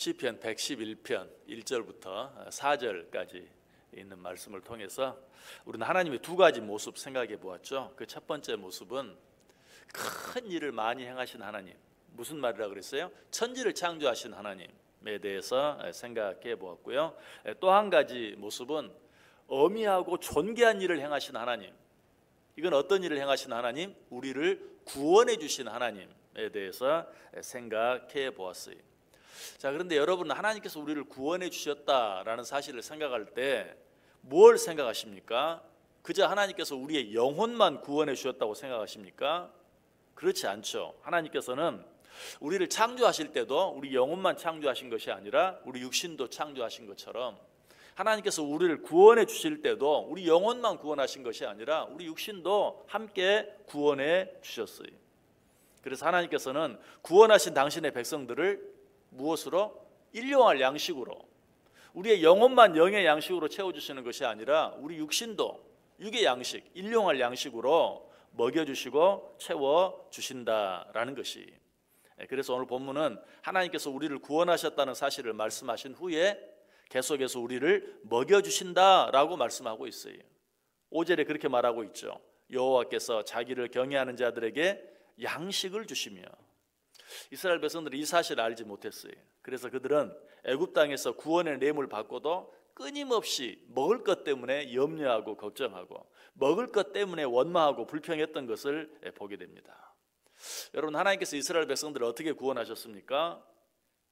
시편 111편 1절부터 4절까지 있는 말씀을 통해서 우리는 하나님의 두 가지 모습 생각해 보았죠. 그 첫 번째 모습은 큰 일을 많이 행하신 하나님, 무슨 말이라 그랬어요? 천지를 창조하신 하나님에 대해서 생각해 보았고요. 또 한 가지 모습은 어미하고 존귀한 일을 행하신 하나님, 이건 어떤 일을 행하신 하나님? 우리를 구원해 주신 하나님에 대해서 생각해 보았어요. 자, 그런데 여러분, 하나님께서 우리를 구원해 주셨다라는 사실을 생각할 때 뭘 생각하십니까? 그저 하나님께서 우리의 영혼만 구원해 주셨다고 생각하십니까? 그렇지 않죠. 하나님께서는 우리를 창조하실 때도 우리 영혼만 창조하신 것이 아니라 우리 육신도 창조하신 것처럼 하나님께서 우리를 구원해 주실 때도 우리 영혼만 구원하신 것이 아니라 우리 육신도 함께 구원해 주셨어요. 그래서 하나님께서는 구원하신 당신의 백성들을 무엇으로? 일용할 양식으로, 우리의 영혼만 영의 양식으로 채워주시는 것이 아니라 우리 육신도 육의 양식, 일용할 양식으로 먹여주시고 채워주신다라는 것이, 그래서 오늘 본문은 하나님께서 우리를 구원하셨다는 사실을 말씀하신 후에 계속해서 우리를 먹여주신다라고 말씀하고 있어요. 5절에 그렇게 말하고 있죠. 여호와께서 자기를 경외하는 자들에게 양식을 주시며. 이스라엘 백성들이 이 사실을 알지 못했어요. 그래서 그들은 애굽 땅에서 구원의 뇌물 받고도 끊임없이 먹을 것 때문에 염려하고 걱정하고 먹을 것 때문에 원망하고 불평했던 것을 보게 됩니다. 여러분, 하나님께서 이스라엘 백성들을 어떻게 구원하셨습니까?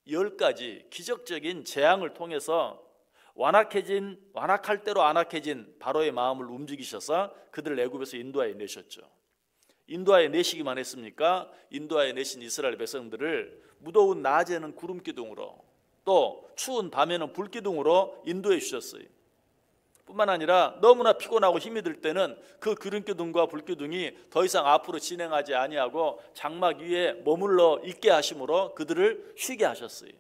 10가지 기적적인 재앙을 통해서 완악할 대로 안악해진 바로의 마음을 움직이셔서 그들을 애굽에서 인도하여 내셨죠. 인도하여 내시기만 했습니까? 인도하여 내신 이스라엘 백성들을 무더운 낮에는 구름 기둥으로, 또 추운 밤에는 불 기둥으로 인도해 주셨어요. 뿐만 아니라 너무나 피곤하고 힘이 들 때는 그 구름 기둥과 불 기둥이 더 이상 앞으로 진행하지 아니하고 장막 위에 머물러 있게 하심으로 그들을 쉬게 하셨어요.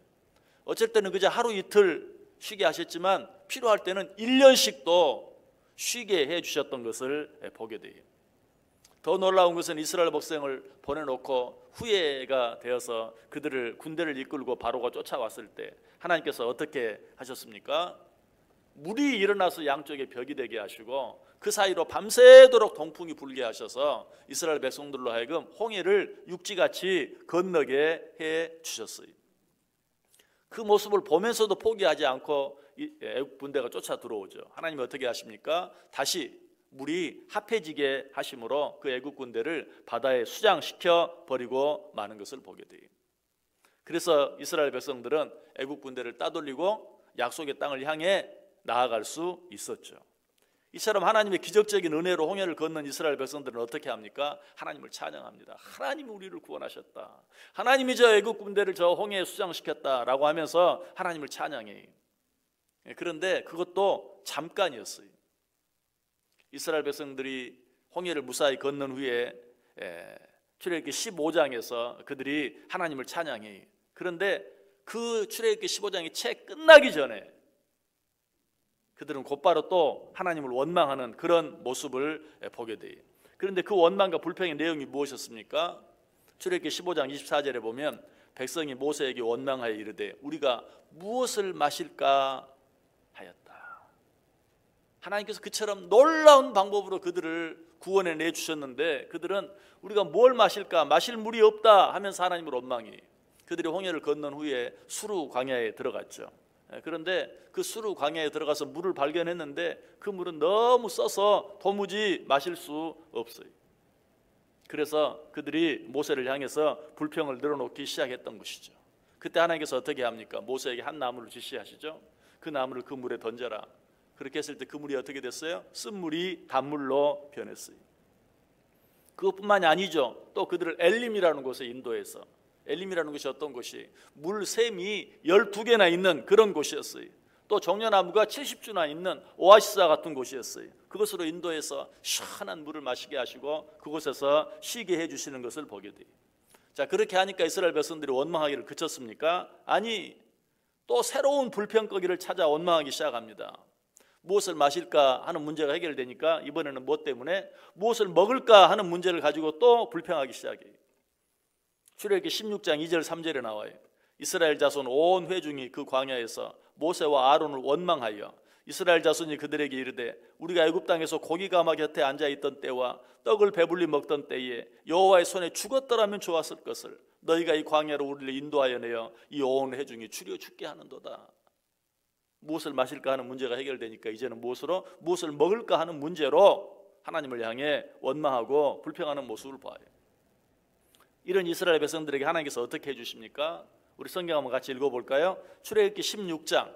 어쩔 때는 그저 하루 이틀 쉬게 하셨지만 필요할 때는 1년씩도 쉬게 해 주셨던 것을 보게 돼요. 더 놀라운 것은 이스라엘 백성을 보내놓고 후예가 되어서 그들을 군대를 이끌고 바로가 쫓아왔을 때 하나님께서 어떻게 하셨습니까? 물이 일어나서 양쪽에 벽이 되게 하시고 그 사이로 밤새도록 동풍이 불게 하셔서 이스라엘 백성들로 하여금 홍해를 육지같이 건너게 해 주셨어요. 그 모습을 보면서도 포기하지 않고 애국 군대가 쫓아 들어오죠. 하나님이 어떻게 하십니까? 다시 물이 합해지게 하심으로 그 애국 군대를 바다에 수장시켜 버리고 마는 것을 보게 돼요. 그래서 이스라엘 백성들은 애국 군대를 따돌리고 약속의 땅을 향해 나아갈 수 있었죠. 이처럼 하나님의 기적적인 은혜로 홍해를 건넌 이스라엘 백성들은 어떻게 합니까? 하나님을 찬양합니다. 하나님이 우리를 구원하셨다. 하나님이 저 애국 군대를 저 홍해에 수장시켰다라고 하면서 하나님을 찬양해요. 그런데 그것도 잠깐이었어요. 이스라엘 백성들이 홍해를 무사히 건넌 후에 출애굽기 15장에서 그들이 하나님을 찬양해요. 그런데 그 출애굽기 15장이 채 끝나기 전에 그들은 곧바로 또 하나님을 원망하는 그런 모습을 보게 돼요. 그런데 그 원망과 불평의 내용이 무엇이었습니까? 출애굽기 15장 24절에 보면 백성이 모세에게 원망하여 이르되 우리가 무엇을 마실까 하였다. 하나님께서 그처럼 놀라운 방법으로 그들을 구원해 내주셨는데 그들은 우리가 뭘 마실까, 마실 물이 없다 하면서 하나님을 원망해. 그들이 홍해를 건넌 후에 수르 광야에 들어갔죠. 그런데 그 수르 광야에 들어가서 물을 발견했는데 그 물은 너무 써서 도무지 마실 수 없어요. 그래서 그들이 모세를 향해서 불평을 늘어놓기 시작했던 것이죠. 그때 하나님께서 어떻게 합니까? 모세에게 한 나무를 지시하시죠. 그 나무를 그 물에 던져라. 그렇게 했을 때 그 물이 어떻게 됐어요? 쓴물이 단물로 변했어요. 그것뿐만이 아니죠. 또 그들을 엘림이라는 곳에 인도해서, 엘림이라는 곳이 어떤 곳이? 물샘이 12개나 있는 그런 곳이었어요. 또 정려나무가 70주나 있는 오아시스와 같은 곳이었어요. 그것으로 인도해서 시원한 물을 마시게 하시고 그곳에서 쉬게 해주시는 것을 보게 돼요. 자, 그렇게 하니까 이스라엘 백성들이 원망하기를 그쳤습니까? 아니, 또 새로운 불평거기를 찾아 원망하기 시작합니다. 무엇을 마실까 하는 문제가 해결되니까 이번에는 무엇 때문에? 무엇을 먹을까 하는 문제를 가지고 또 불평하기 시작해요. 출애굽기 16장 2절 3절에 나와요. 이스라엘 자손 온 회중이 그 광야에서 모세와 아론을 원망하여 이스라엘 자손이 그들에게 이르되 우리가 애굽 땅에서 고기 가마 곁에 앉아 있던 때와 떡을 배불리 먹던 때에 여호와의 손에 죽었더라면 좋았을 것을 너희가 이 광야로 우리를 인도하여 내어 이 온 회중이 추려 죽게 하는도다. 무엇을 마실까 하는 문제가 해결되니까 이제는 무엇을 먹을까 하는 문제로 하나님을 향해 원망하고 불평하는 모습을 봐요. 이런 이스라엘 백성들에게 하나님께서 어떻게 해주십니까? 우리 성경 한번 같이 읽어볼까요? 출애굽기 16장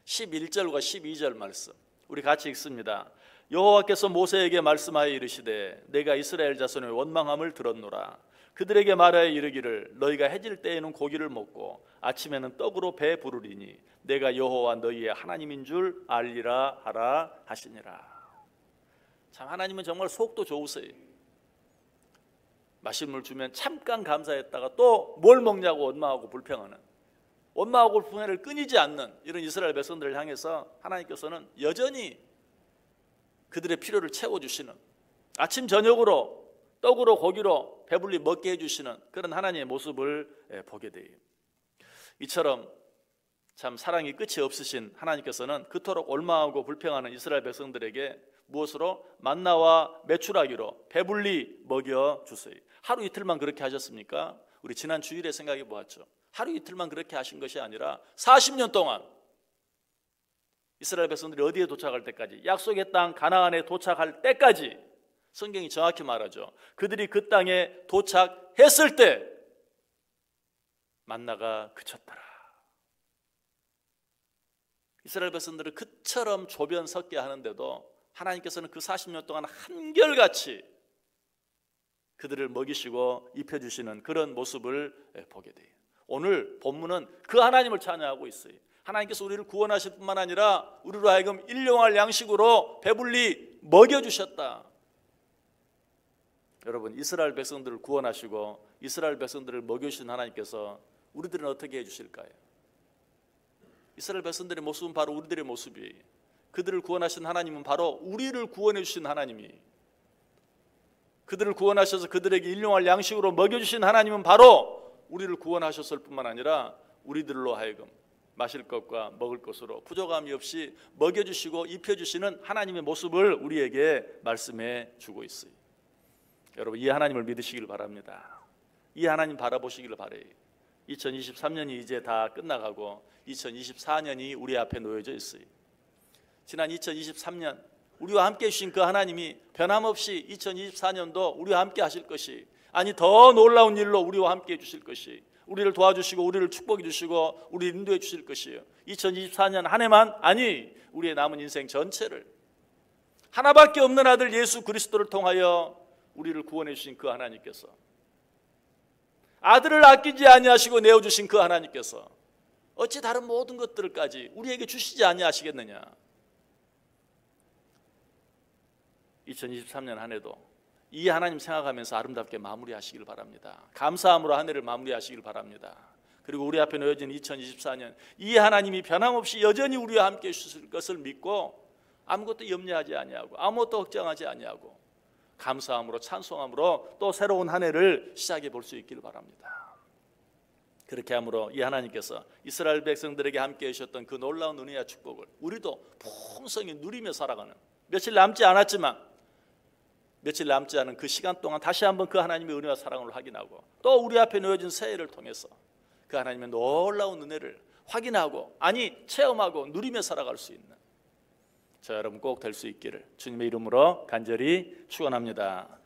11절과 12절 말씀 우리 같이 읽습니다. 여호와께서 모세에게 말씀하여 이르시되 내가 이스라엘 자손의 원망함을 들었노라. 그들에게 말하여 이르기를 너희가 해질 때에는 고기를 먹고 아침에는 떡으로 배 부르리니 내가 여호와 너희의 하나님인 줄 알리라 하라 하시니라. 참 하나님은 정말 속도 좋으세요. 마실 물 주면 잠깐 감사했다가 또 뭘 먹냐고 원망하고 불평하는, 원망하고 불평을 끊이지 않는 이런 이스라엘 백성들을 향해서 하나님께서는 여전히 그들의 필요를 채워주시는, 아침 저녁으로 떡으로 고기로 배불리 먹게 해주시는 그런 하나님의 모습을 보게 돼요. 이처럼 참 사랑이 끝이 없으신 하나님께서는 그토록 원망하고 불평하는 이스라엘 백성들에게 무엇으로? 만나와 메추라기로 배불리 먹여주세요. 하루 이틀만 그렇게 하셨습니까? 우리 지난 주일에 생각해 보았죠. 하루 이틀만 그렇게 하신 것이 아니라 40년 동안 이스라엘 백성들이 어디에 도착할 때까지, 약속의 땅 가나안에 도착할 때까지 성경이 정확히 말하죠. 그들이 그 땅에 도착했을 때 만나가 그쳤더라. 이스라엘 백성들을 그처럼 조변 섞게 하는데도 하나님께서는 그 40년 동안 한결같이 그들을 먹이시고 입혀주시는 그런 모습을 보게 돼요. 오늘 본문은 그 하나님을 찬양하고 있어요. 하나님께서 우리를 구원하실 뿐만 아니라 우리로 하여금 일용할 양식으로 배불리 먹여주셨다. 여러분, 이스라엘 백성들을 구원하시고 이스라엘 백성들을 먹여주신 하나님께서 우리들은 어떻게 해주실까요? 이스라엘 백성들의 모습은 바로 우리들의 모습이에요. 그들을 구원하신 하나님은 바로 우리를 구원해 주신 하나님이, 그들을 구원하셔서 그들에게 일용할 양식으로 먹여주신 하나님은 바로 우리를 구원하셨을 뿐만 아니라 우리들로 하여금 마실 것과 먹을 것으로 부족함이 없이 먹여주시고 입혀주시는 하나님의 모습을 우리에게 말씀해 주고 있어요. 여러분, 이 하나님을 믿으시길 바랍니다. 이 하나님 바라보시길 바라요. 2023년이 이제 다 끝나가고 2024년이 우리 앞에 놓여져 있어요. 지난 2023년 우리와 함께 해주신 그 하나님이 변함없이 2024년도 우리와 함께 하실 것이, 아니 더 놀라운 일로 우리와 함께 해주실 것이, 우리를 도와주시고 우리를 축복해 주시고 우리를 인도해 주실 것이에요. 2024년 한 해만, 아니 우리의 남은 인생 전체를 하나밖에 없는 아들 예수 그리스도를 통하여 우리를 구원해 주신 그 하나님께서, 아들을 아끼지 아니하시고 내어주신 그 하나님께서 어찌 다른 모든 것들까지 우리에게 주시지 아니하시겠느냐. 2023년 한 해도 이 하나님 생각하면서 아름답게 마무리하시길 바랍니다. 감사함으로 한 해를 마무리하시길 바랍니다. 그리고 우리 앞에 놓여진 2024년, 이 하나님이 변함없이 여전히 우리와 함께 해주실 것을 믿고 아무것도 염려하지 아니하고 아무것도 걱정하지 아니하고 감사함으로 찬송함으로 또 새로운 한 해를 시작해 볼 수 있기를 바랍니다. 그렇게 함으로 이 하나님께서 이스라엘 백성들에게 함께 해주셨던 그 놀라운 은혜와 축복을 우리도 풍성히 누리며 살아가는, 며칠 남지 않았지만 며칠 남지 않은 그 시간 동안 다시 한번 그 하나님의 은혜와 사랑을 확인하고 또 우리 앞에 놓여진 새해를 통해서 그 하나님의 놀라운 은혜를 확인하고, 아니 체험하고 누리며 살아갈 수 있는 저 여러분 꼭 될 수 있기를 주님의 이름으로 간절히 축원합니다.